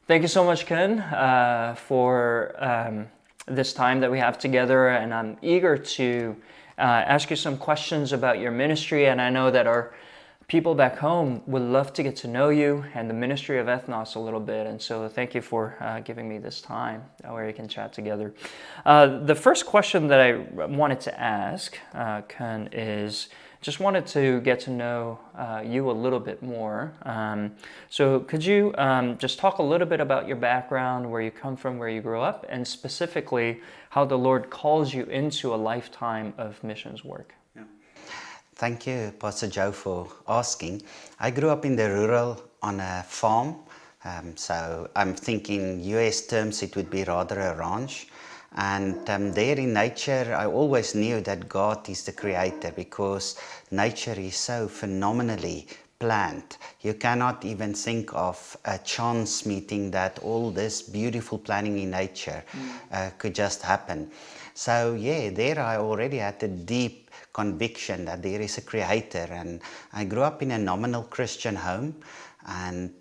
Thank you so much, Ken, for this time that we have together, and I'm eager to ask you some questions about your ministry, and I know that our people back home would love to get to know you and the ministry of Ethnos a little bit, and so thank you for giving me this time where we can chat together. The first question that I wanted to ask, Ken, is just wanted to get to know you a little bit more. So could you just talk a little bit about your background, where you come from, where you grew up, and specifically how the Lord calls you into a lifetime of missions work? Yeah. Thank you, Pastor Joe, for asking. I grew up in the rural on a farm. So I'm thinking US terms, it would be rather a ranch. And there in nature, I always knew that God is the creator because nature is so phenomenally planned. You cannot even think of a chance meeting that all this beautiful planning in nature could just happen. So yeah, there I already had a deep conviction that there is a creator, and I grew up in a nominal Christian home. And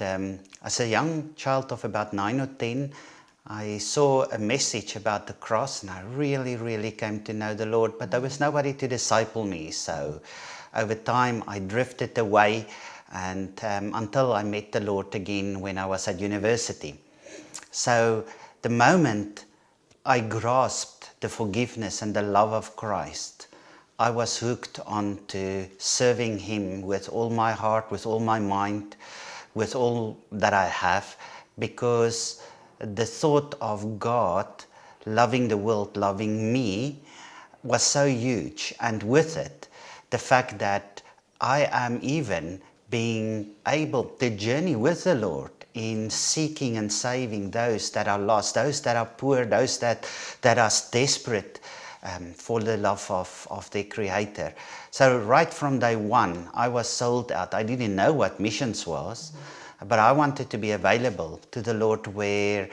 as a young child of about 9 or 10, I saw a message about the cross, and I really came to know the Lord, but there was nobody to disciple me. So over time I drifted away, and until I met the Lord again when I was at university. So the moment I grasped the forgiveness and the love of Christ, I was hooked on to serving Him with all my heart, with all my mind, with all that I have, because the thought of God loving the world, loving me, was so huge. And with it, the fact that I am even being able to journey with the Lord in seeking and saving those that are lost, those that are poor, those that are desperate for the love of their Creator. So right from day one, I was sold out. I didn't know what missions was, but I wanted to be available to the Lord where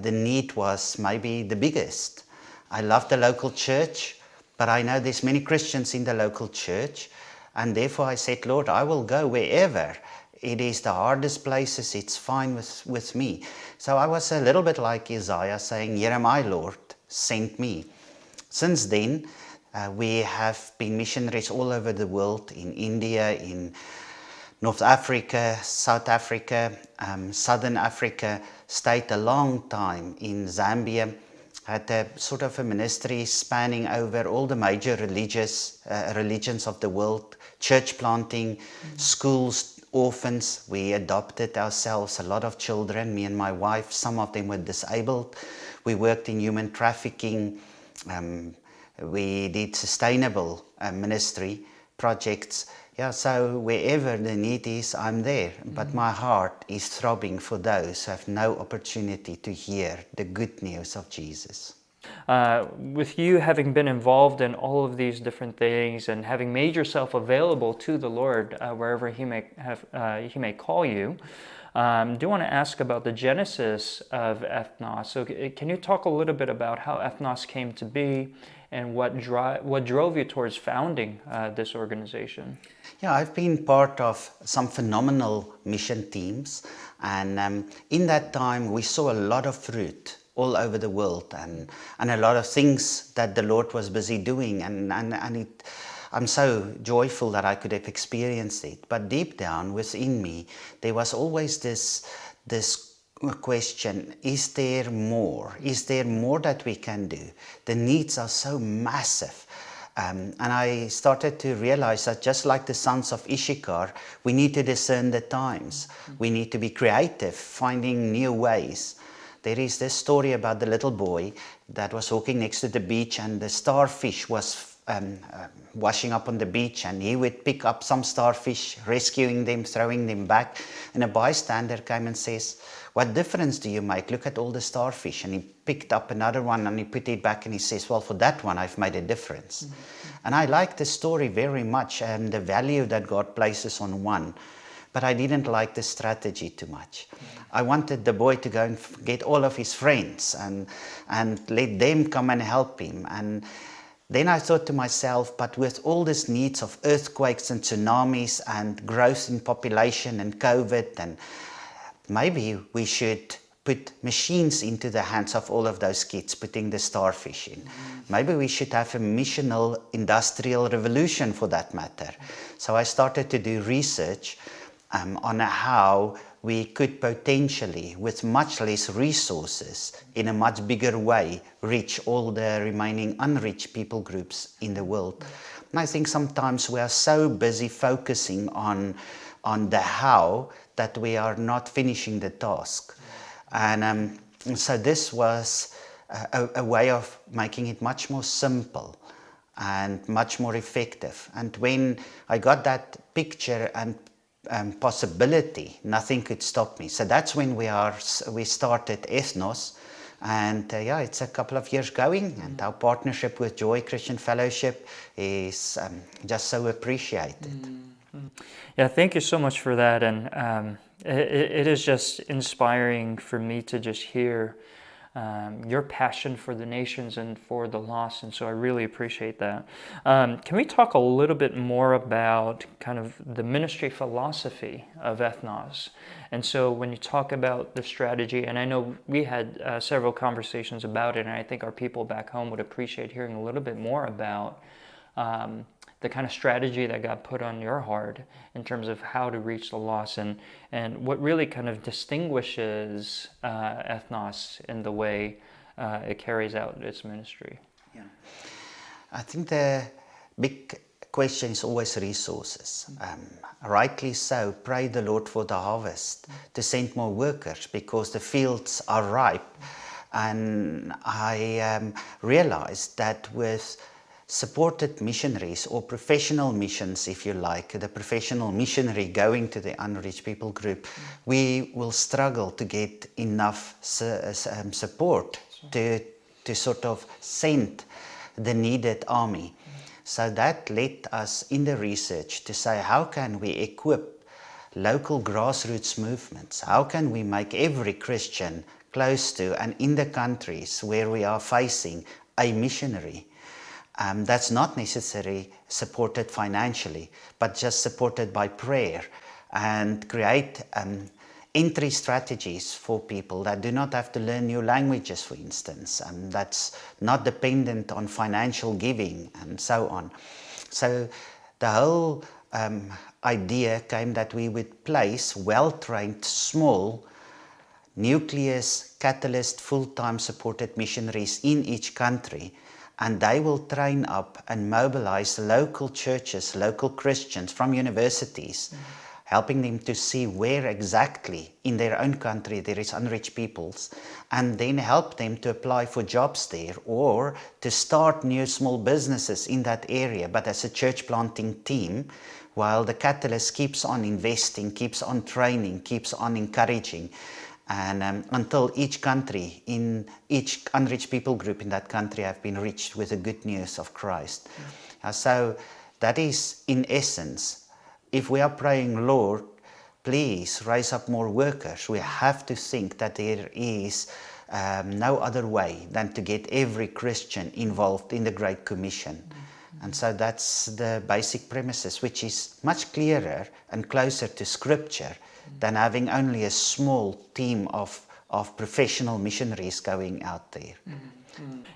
the need was maybe the biggest. I love the local church, but I know there's many Christians in the local church, and therefore I said, Lord, I will go wherever. It is the hardest places, it's fine with me. So I was a little bit like Isaiah saying, here am I, Lord, send me. Since then, we have been missionaries all over the world, in India, in North Africa, South Africa, Southern Africa, stayed a long time in Zambia, had a sort of a ministry spanning over all the major religions of the world, church planting, schools, orphans. We adopted ourselves a lot of children, me and my wife. Some of them were disabled. We worked in human trafficking. We did sustainable ministry projects. Yeah, so wherever the need is, I'm there. But my heart is throbbing for those who have no opportunity to hear the good news of Jesus. With you having been involved in all of these different things and having made yourself available to the Lord wherever He may call you, I do want to ask about the genesis of Ethnos. So can you talk a little bit about how Ethnos came to be and what drove you towards founding this organization? Yeah, I've been part of some phenomenal mission teams, and in that time we saw a lot of fruit all over the world, and a lot of things that the Lord was busy doing, and I'm so joyful that I could have experienced it. But deep down within me, there was always this question, is there more? Is there more that we can do? The needs are so massive. And I started to realize that just like the sons of Issachar, we need to discern the times. We need to be creative, finding new ways. There is this story about the little boy that was walking next to the beach, and the starfish was washing up on the beach, and he would pick up some starfish, rescuing them, throwing them back. And a bystander came and says, what difference do you make? Look at all the starfish. And he picked up another one and he put it back, and he says, well, for that one I've made a difference. And I like the story very much, and the value that God places on one. But I didn't like the strategy too much. I wanted the boy to go and get all of his friends and let them come and help him. And then I thought to myself, but with all these needs of earthquakes and tsunamis and growth in population and COVID, and maybe we should put machines into the hands of all of those kids, putting the starfish in. Maybe we should have a missional industrial revolution for that matter. So I started to do research on how we could potentially, with much less resources, in a much bigger way, reach all the remaining unreached people groups in the world. And I think sometimes we are so busy focusing on the how that we are not finishing the task. And so this was a way of making it much more simple and much more effective. And when I got that picture and possibility, nothing could stop me. So that's when we started Ethnos. And it's a couple of years going, and our partnership with Joy Christian Fellowship is just so appreciated. Yeah, thank you so much for that. And it is just inspiring for me to just hear your passion for the nations and for the lost. And so I really appreciate that. Can we talk a little bit more about kind of the ministry philosophy of Ethnos? And so when you talk about the strategy, and I know we had several conversations about it, and I think our people back home would appreciate hearing a little bit more about the kind of strategy that got put on your heart in terms of how to reach the lost, and what really kind of distinguishes Ethnos in the way it carries out its ministry. Yeah. I think the big question is always resources. Rightly so, pray the Lord for the harvest, to send more workers, because the fields are ripe. And I realized that with supported missionaries, or professional missions, if you like, the professional missionary going to the unreached people group, we will struggle to get enough support to sort of send the needed army. So that led us in the research to say, how can we equip local grassroots movements? How can we make every Christian close to and in the countries where we are facing a missionary? That's not necessarily supported financially, but just supported by prayer, and create entry strategies for people that do not have to learn new languages, for instance, and that's not dependent on financial giving and so on. So the whole idea came that we would place well-trained, small, nucleus, catalyst, full-time supported missionaries in each country, and they will train up and mobilize local churches, local Christians from universities, helping them to see where exactly in their own country there is unreached peoples, and then help them to apply for jobs there or to start new small businesses in that area, but as a church planting team, while the catalyst keeps on investing, keeps on training, keeps on encouraging. And until each country, in each unreached people group in that country have been reached with the good news of Christ. So that is, in essence, if we are praying, Lord, please raise up more workers, we have to think that there is no other way than to get every Christian involved in the Great Commission. And so that's the basic premises, which is much clearer and closer to Scripture than having only a small team of professional missionaries going out there.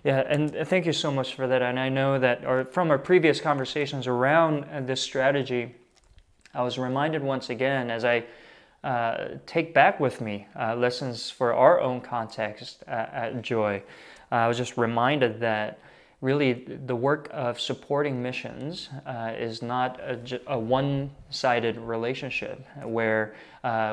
Yeah, and thank you so much for that. And I know that from our previous conversations around this strategy, I was reminded once again, as I take back with me lessons for our own context at Joy, I was just reminded that really the work of supporting missions is not a one-sided relationship where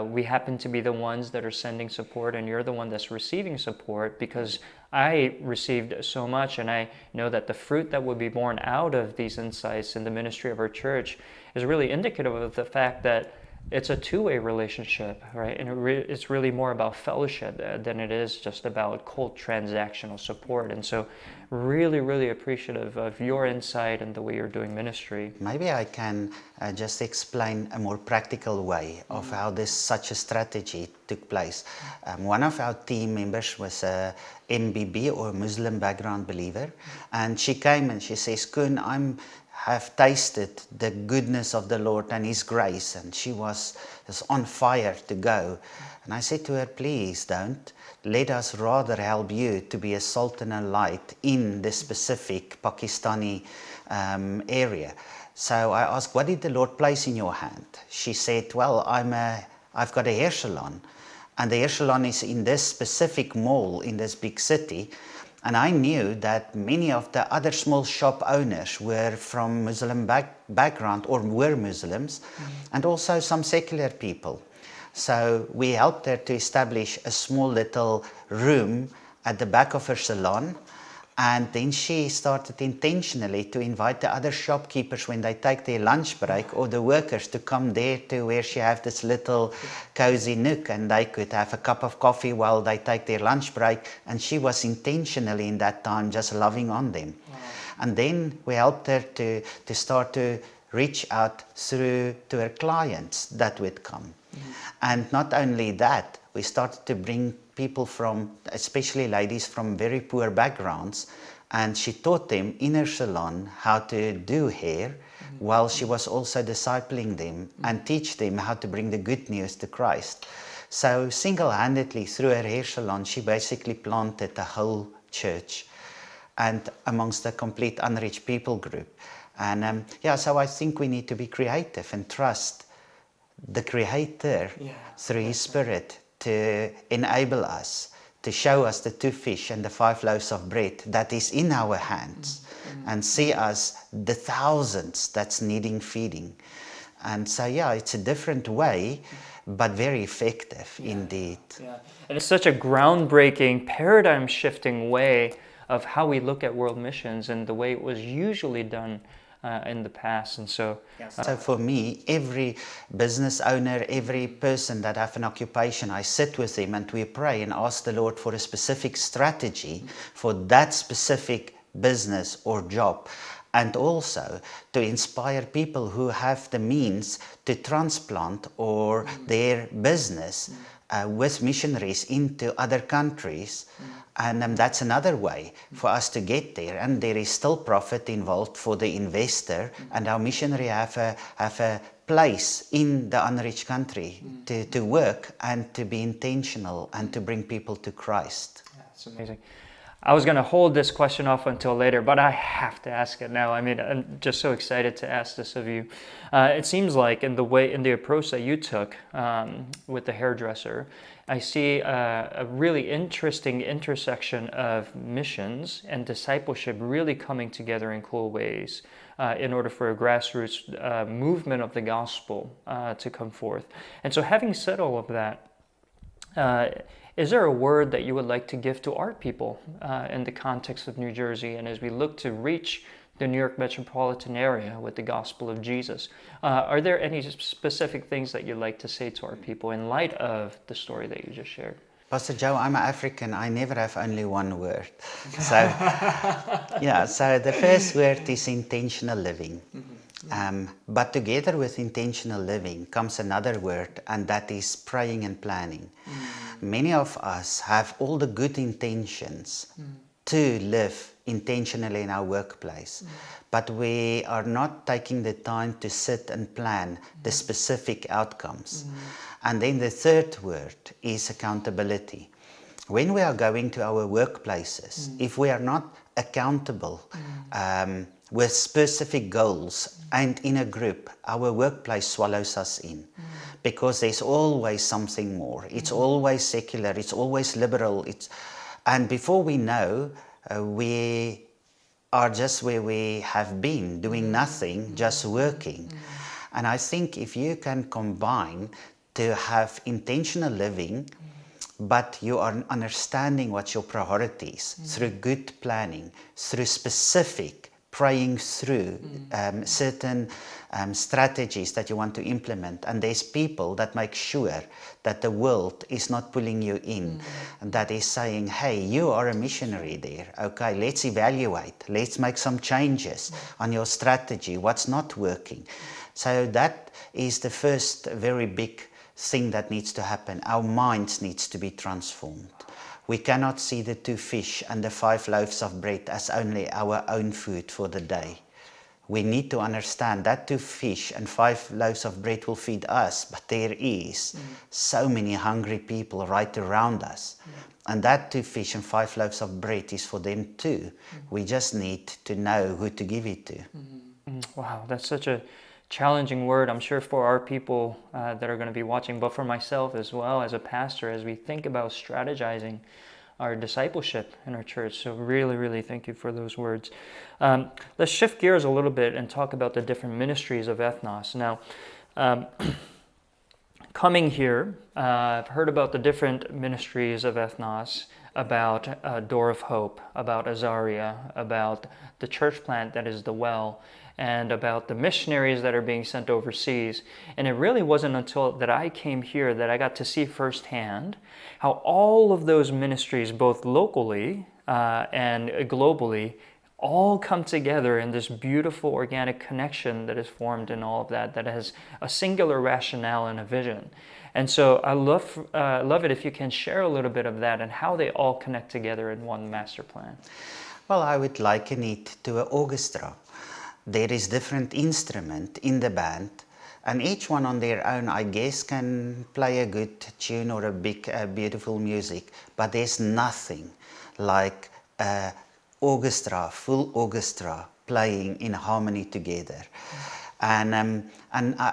we happen to be the ones that are sending support and you're the one that's receiving support, because I received so much, and I know that the fruit that will be born out of these insights in the ministry of our church is really indicative of the fact that it's a two-way relationship, right? And it's really more about fellowship than it is just about cold transactional support. And so really, really appreciative of your insight and the way you're doing ministry. Maybe I can just explain a more practical way of how such a strategy took place. One of our team members was a MBB, or Muslim background believer, and she came and she says, Koen, I'm have tasted the goodness of the Lord and His grace, and she was just on fire to go. And I said to her, please don't. Let us rather help you to be a salt and a light in this specific Pakistani area. So I asked, what did the Lord place in your hand? She said, well, I've got a hair salon. And the hair salon is in this specific mall in this big city. And I knew that many of the other small shop owners were from Muslim background or were Muslims, and also some secular people. So we helped her to establish a small little room at the back of her salon. And then she started intentionally to invite the other shopkeepers when they take their lunch break, or the workers, to come there to where she have this little cozy nook, and they could have a cup of coffee while they take their lunch break. And she was intentionally in that time just loving on them. Wow. And then we helped her to start to reach out through to her clients that would come. And not only that, we started to bring people from, especially ladies from very poor backgrounds, and she taught them in her salon how to do hair, while she was also discipling them and teach them how to bring the good news to Christ. So single-handedly through her hair salon, she basically planted the whole church and amongst a complete unreached people group. And so I think we need to be creative and trust the Creator through His Spirit to enable us, to show us the 2 fish and the 5 loaves of bread that is in our hands, and see us the thousands that's needing feeding. And so it's a different way, but very effective indeed. Yeah. And it's such a groundbreaking, paradigm-shifting way of how we look at world missions and the way it was usually done in the past. And so so for me, every business owner, every person that have an occupation, I sit with them and we pray and ask the Lord for a specific strategy for that specific business or job, and also to inspire people who have the means to transplant or their business with missionaries into other countries. And that's another way for us to get there. And there is still profit involved for the investor, and our missionary have a place in the unreached country to work and to be intentional and to bring people to Christ. That's amazing. I was going to hold this question off until later, but I have to ask it now. I mean, I'm just so excited to ask this of you. It seems like in the approach that you took with the hairdresser, I see a really interesting intersection of missions and discipleship really coming together in cool ways in order for a grassroots movement of the gospel to come forth. And so having said all of that, is there a word that you would like to give to our people in the context of New Jersey, and as we look to reach the New York metropolitan area with the gospel of Jesus? Are there any specific things that you'd like to say to our people in light of the story that you just shared? Pastor Joe, I'm African. I never have only one word. So, so the first word is intentional living. But together with intentional living comes another word, and that is praying and planning. Many of us have all the good intentions to live intentionally in our workplace, but we are not taking the time to sit and plan the specific outcomes. And then the third word is accountability. When we are going to our workplaces, if we are not accountable with specific goals and in a group, our workplace swallows us in. Because there's always something more. It's always secular, it's always liberal. And before we know, we are just where we have been, doing nothing, just working. And I think if you can combine to have intentional living, but you are understanding what's your priorities through good planning, through specific praying through certain strategies that you want to implement, and there's people that make sure that the world is not pulling you in, and that is saying, hey, you are a missionary there, okay, let's evaluate, let's make some changes on your strategy, what's not working. So that is the first very big thing that needs to happen. Our minds needs to be transformed. We cannot see the 2 fish and the 5 loaves of bread as only our own food for the day. we need to understand that 2 fish and 5 loaves of bread will feed us, but there is so many hungry people right around us. And that 2 fish and 5 loaves of bread is for them too. We just need to know who to give it to. Wow, that's such a challenging word, I'm sure, for our people that are going to be watching, but for myself as well as a pastor, as we think about strategizing our discipleship in our church. So really, really thank you for those words. Let's shift gears a little bit and talk about the different ministries of Ethnos. Now, coming here, I've heard about the different ministries of Ethnos, about Door of Hope, about Azaria, about the church plant that is the Well, and about the missionaries that are being sent overseas. And it really wasn't until that I came here that I got to see firsthand how all of those ministries, both locally and globally, all come together in this beautiful organic connection that is formed in all of that, that has a singular rationale and a vision. And so I love it if you can share a little bit of that and how they all connect together in one master plan. Well, I would liken it to an orchestra. There is different instrument in the band, and each one on their own, I guess, can play a good tune or a big, beautiful music, but there's nothing like a orchestra, full orchestra, playing in harmony together. And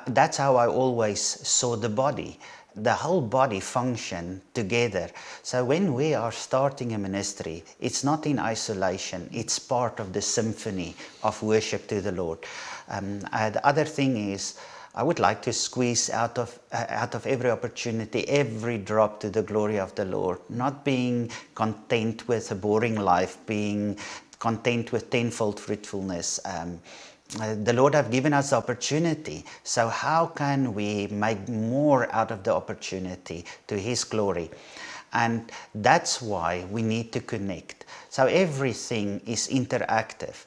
that's how I always saw the body. The whole body function together. So when we are starting a ministry, it's not in isolation, it's part of the symphony of worship to the Lord. The other thing is, I would like to squeeze out of every opportunity, every drop to the glory of the Lord, not being content with a boring life, being content with tenfold fruitfulness. The Lord have given us the opportunity, so how can we make more out of the opportunity to His glory? And that's why we need to connect. So everything is interactive.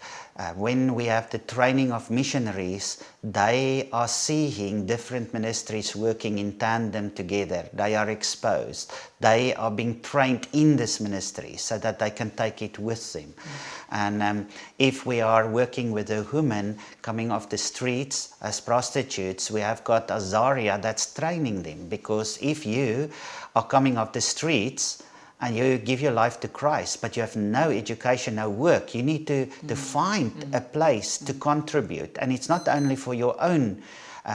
When we have the training of missionaries, they are seeing different ministries working in tandem together. They are exposed. They are being trained in this ministry so that they can take it with them. And if we are working with a woman coming off the streets as prostitutes, we have got Azaria that's training them. Because if you are coming off the streets and you give your life to Christ, but you have no education, no work, you need to find a place to contribute. And it's not only for your own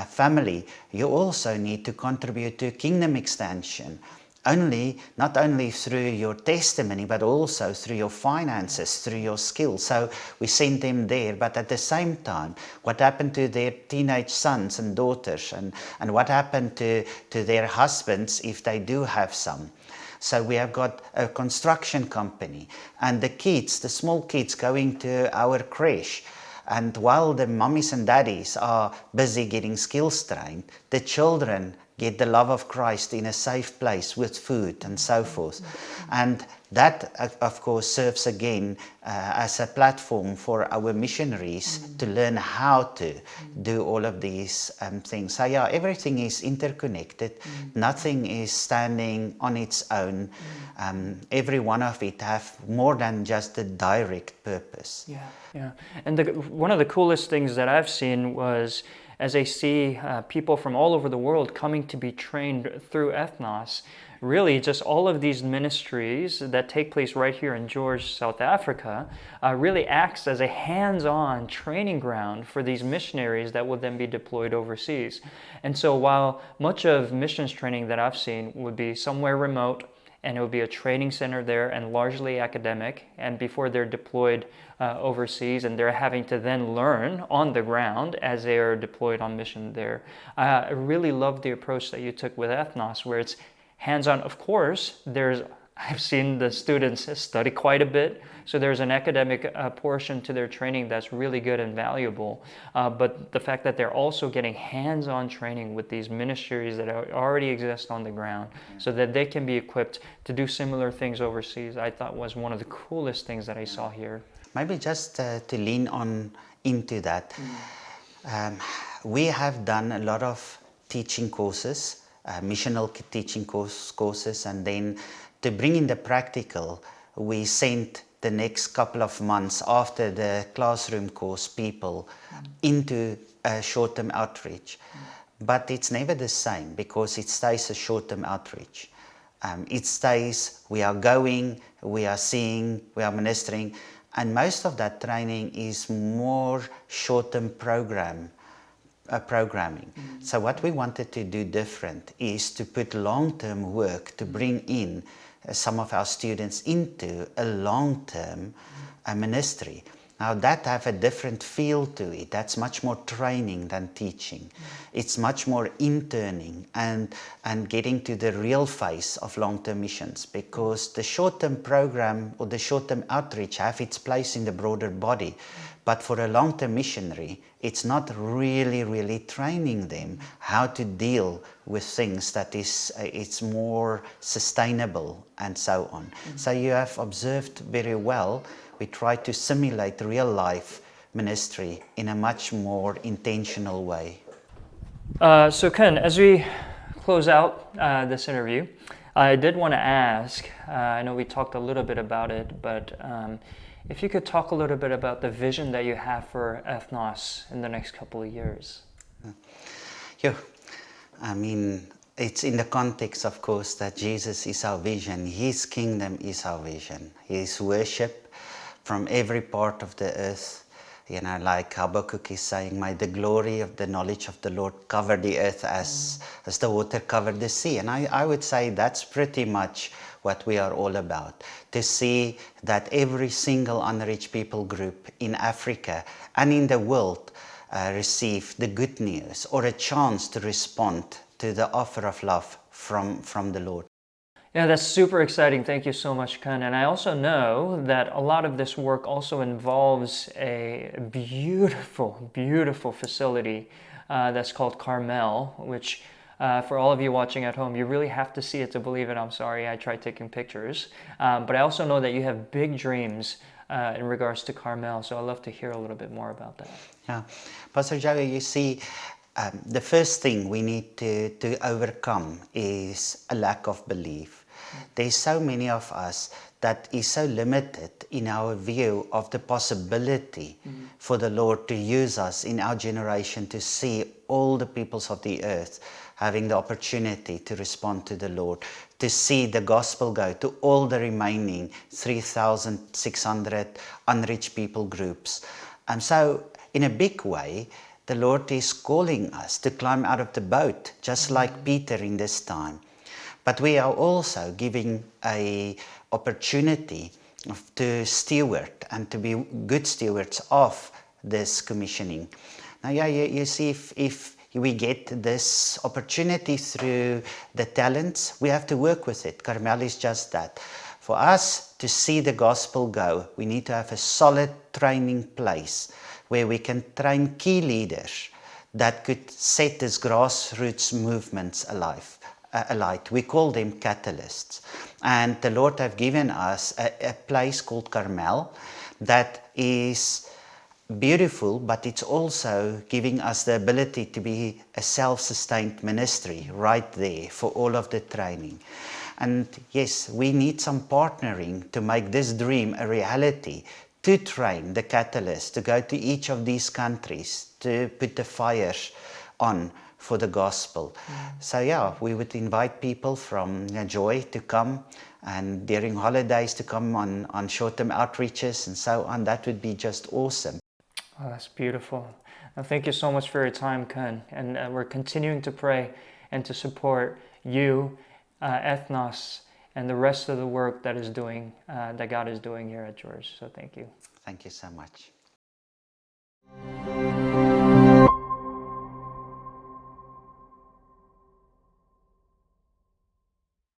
family, you also need to contribute to kingdom extension. Not only through your testimony, but also through your finances, through your skills. So we send them there, but at the same time, what happened to their teenage sons and daughters, and what happened to their husbands if they do have some. So we have got a construction company, and the kids, the small kids going to our creche. And while the mummies and daddies are busy getting skills trained, the children get the love of Christ in a safe place with food and so forth. And that, of course, serves again as a platform for our missionaries to learn how to do all of these things. So yeah, everything is interconnected. Nothing is standing on its own. Every one of it have more than just a direct purpose. Yeah. And one of the coolest things that I've seen was, as I see people from all over the world coming to be trained through Ethnos, really just all of these ministries that take place right here in George, South Africa, really acts as a hands-on training ground for these missionaries that will then be deployed overseas. And so while much of missions training that I've seen would be somewhere remote, and it would be a training center there and largely academic, and before they're deployed overseas, and they're having to then learn on the ground as they are deployed on mission there. I really love the approach that you took with Ethnos, where it's hands-on. Of course, I've seen the students study quite a bit, so there's an academic portion to their training that's really good and valuable. But the fact that they're also getting hands-on training with these ministries that already exist on the ground, so that they can be equipped to do similar things overseas, I thought was one of the coolest things that I saw here. Maybe just to lean on into that, we have done a lot of teaching courses, missional teaching courses, and then to bring in the practical, we sent the next couple of months after the classroom course people into a short-term outreach. But it's never the same because it stays a short-term outreach. It stays, we are going, we are seeing, we are ministering, and most of that training is more short-term programming. So what we wanted to do different is to put long-term work to bring in some of our students into a long-term ministry. Now that have a different feel to it. That's much more training than teaching. It's much more interning and getting to the real face of long-term missions, because the short-term program or the short-term outreach have its place in the broader body. But for a long-term missionary, it's not really training them how to deal with things that is it's more sustainable and so on. So you have observed very well, we try to simulate real life ministry in a much more intentional way. So Ken, as we close out this interview, I did want to ask, I know we talked a little bit about it, but if you could talk a little bit about the vision that you have for Ethnos in the next couple of years. Yeah, I mean, it's in the context, of course, that Jesus is our vision. His kingdom is our vision. His worship from every part of the earth. You know, like Habakkuk is saying, may the glory of the knowledge of the Lord cover the earth as the water covered the sea. And I would say that's pretty much what we are all about. To see that every single unreached people group in Africa and in the world receive the good news or a chance to respond to the offer of love from the Lord. Yeah, that's super exciting. Thank you so much, Ken. And I also know that a lot of this work also involves a beautiful facility that's called Carmel, which for all of you watching at home, you really have to see it to believe it. I'm sorry, I tried taking pictures. But I also know that you have big dreams in regards to Carmel, so I'd love to hear a little bit more about that. Yeah, Pastor Joe, you see, the first thing we need to overcome is a lack of belief. There's so many of us that is so limited in our view of the possibility for the Lord to use us in our generation to see all the peoples of the earth having the opportunity to respond to the Lord, to see the gospel go to all the remaining 3,600 unreached people groups. And so in a big way, the Lord is calling us to climb out of the boat, just like Peter in this time. But we are also giving an opportunity to steward and to be good stewards of this commissioning. Now, yeah, you see, if we get this opportunity through the talents, we have to work with it. Carmel is just that. For us to see the gospel go, we need to have a solid training place where we can train key leaders that could set these grassroots movements alight. We call them catalysts. And the Lord have given us a place called Carmel that is beautiful, but it's also giving us the ability to be a self-sustained ministry right there for all of the training. And yes, we need some partnering to make this dream a reality, to train the catalysts, to go to each of these countries, to put the fires on for the gospel. So yeah, we would invite people from Joy to come, and during holidays to come on short-term outreaches and so on. That would be just awesome. Oh, that's beautiful. Well, thank you so much for your time, Ken. And we're continuing to pray and to support you, Ethnos, and the rest of the work that God is doing here at George. So thank you. Thank you so much.